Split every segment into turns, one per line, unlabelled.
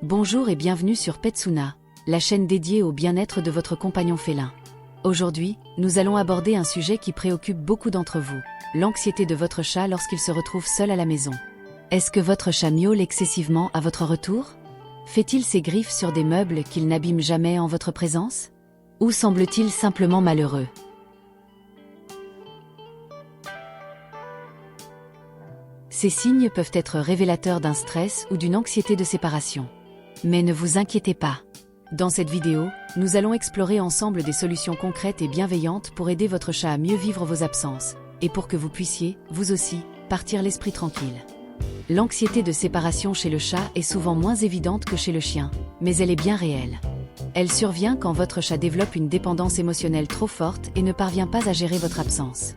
Bonjour et bienvenue sur Petsuna, la chaîne dédiée au bien-être de votre compagnon félin. Aujourd'hui, nous allons aborder un sujet qui préoccupe beaucoup d'entre vous, l'anxiété de votre chat lorsqu'il se retrouve seul à la maison. Est-ce que votre chat miaule excessivement à votre retour? Fait-il ses griffes sur des meubles qu'il n'abîme jamais en votre présence? Ou semble-t-il simplement malheureux? Ces signes peuvent être révélateurs d'un stress ou d'une anxiété de séparation. Mais ne vous inquiétez pas. Dans cette vidéo, nous allons explorer ensemble des solutions concrètes et bienveillantes pour aider votre chat à mieux vivre vos absences, et pour que vous puissiez, vous aussi, partir l'esprit tranquille. L'anxiété de séparation chez le chat est souvent moins évidente que chez le chien, mais elle est bien réelle. Elle survient quand votre chat développe une dépendance émotionnelle trop forte et ne parvient pas à gérer votre absence.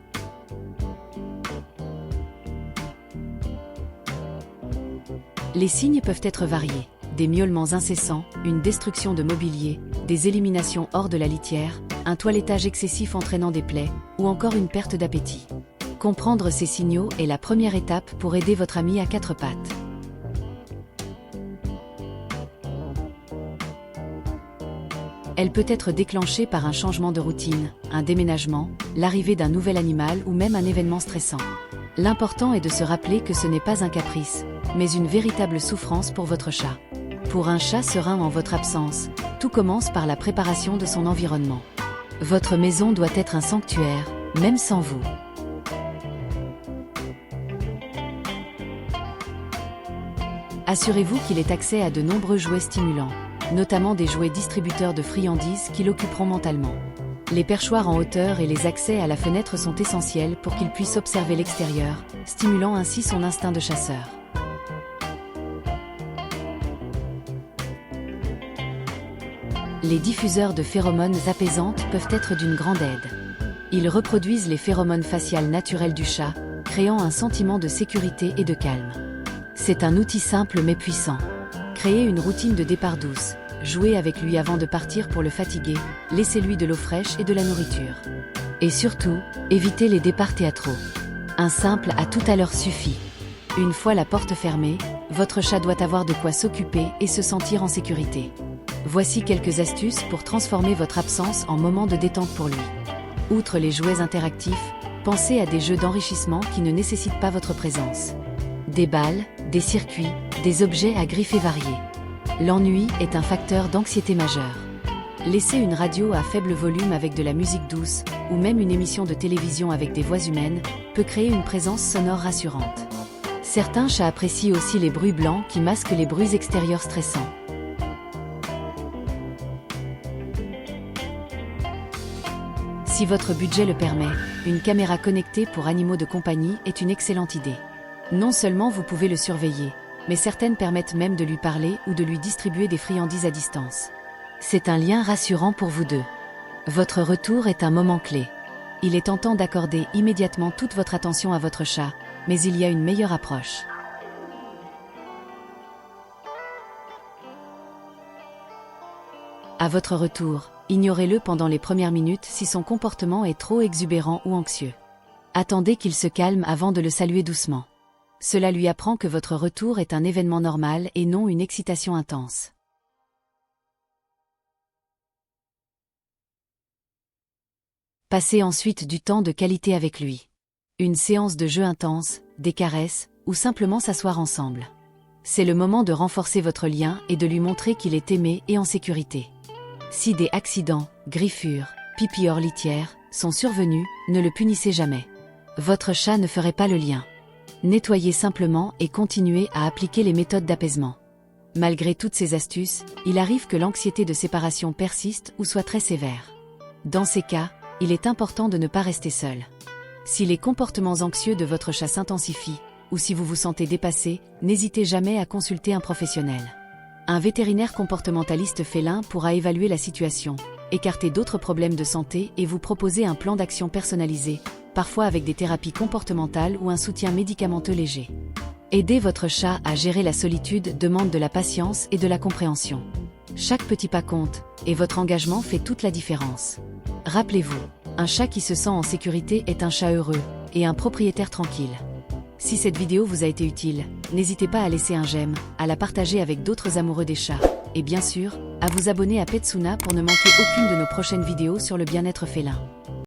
Les signes peuvent être variés. Des miaulements incessants, une destruction de mobilier, des éliminations hors de la litière, un toilettage excessif entraînant des plaies, ou encore une perte d'appétit. Comprendre ces signaux est la première étape pour aider votre ami à quatre pattes. Elle peut être déclenchée par un changement de routine, un déménagement, l'arrivée d'un nouvel animal ou même un événement stressant. L'important est de se rappeler que ce n'est pas un caprice, mais une véritable souffrance pour votre chat. Pour un chat serein en votre absence, tout commence par la préparation de son environnement. Votre maison doit être un sanctuaire, même sans vous. Assurez-vous qu'il ait accès à de nombreux jouets stimulants, notamment des jouets distributeurs de friandises qui l'occuperont mentalement. Les perchoirs en hauteur et les accès à la fenêtre sont essentiels pour qu'il puisse observer l'extérieur, stimulant ainsi son instinct de chasseur. Les diffuseurs de phéromones apaisantes peuvent être d'une grande aide. Ils reproduisent les phéromones faciales naturelles du chat, créant un sentiment de sécurité et de calme. C'est un outil simple mais puissant. Créez une routine de départ douce, jouez avec lui avant de partir pour le fatiguer, laissez-lui de l'eau fraîche et de la nourriture. Et surtout, évitez les départs théâtraux. Un simple « à tout à l'heure » suffit. Une fois la porte fermée, votre chat doit avoir de quoi s'occuper et se sentir en sécurité. Voici quelques astuces pour transformer votre absence en moment de détente pour lui. Outre les jouets interactifs, pensez à des jeux d'enrichissement qui ne nécessitent pas votre présence. Des balles, des circuits, des objets à griffer variés. L'ennui est un facteur d'anxiété majeure. Laissez une radio à faible volume avec de la musique douce, ou même une émission de télévision avec des voix humaines, peut créer une présence sonore rassurante. Certains chats apprécient aussi les bruits blancs qui masquent les bruits extérieurs stressants. Si votre budget le permet, une caméra connectée pour animaux de compagnie est une excellente idée. Non seulement vous pouvez le surveiller, mais certaines permettent même de lui parler ou de lui distribuer des friandises à distance. C'est un lien rassurant pour vous deux. Votre retour est un moment clé. Il est tentant d'accorder immédiatement toute votre attention à votre chat, mais il y a une meilleure approche. À votre retour, ignorez-le pendant les premières minutes si son comportement est trop exubérant ou anxieux. Attendez qu'il se calme avant de le saluer doucement. Cela lui apprend que votre retour est un événement normal et non une excitation intense. Passez ensuite du temps de qualité avec lui. Une séance de jeu intense, des caresses, ou simplement s'asseoir ensemble. C'est le moment de renforcer votre lien et de lui montrer qu'il est aimé et en sécurité. Si des accidents, griffures, pipi hors litière, sont survenus, ne le punissez jamais. Votre chat ne ferait pas le lien. Nettoyez simplement et continuez à appliquer les méthodes d'apaisement. Malgré toutes ces astuces, il arrive que l'anxiété de séparation persiste ou soit très sévère. Dans ces cas, il est important de ne pas rester seul. Si les comportements anxieux de votre chat s'intensifient, ou si vous vous sentez dépassé, n'hésitez jamais à consulter un professionnel. Un vétérinaire comportementaliste félin pourra évaluer la situation, écarter d'autres problèmes de santé et vous proposer un plan d'action personnalisé, parfois avec des thérapies comportementales ou un soutien médicamenteux léger. Aider votre chat à gérer la solitude demande de la patience et de la compréhension. Chaque petit pas compte, et votre engagement fait toute la différence. Rappelez-vous, un chat qui se sent en sécurité est un chat heureux, et un propriétaire tranquille. Si cette vidéo vous a été utile, n'hésitez pas à laisser un j'aime, à la partager avec d'autres amoureux des chats, et bien sûr, à vous abonner à Petsuna pour ne manquer aucune de nos prochaines vidéos sur le bien-être félin.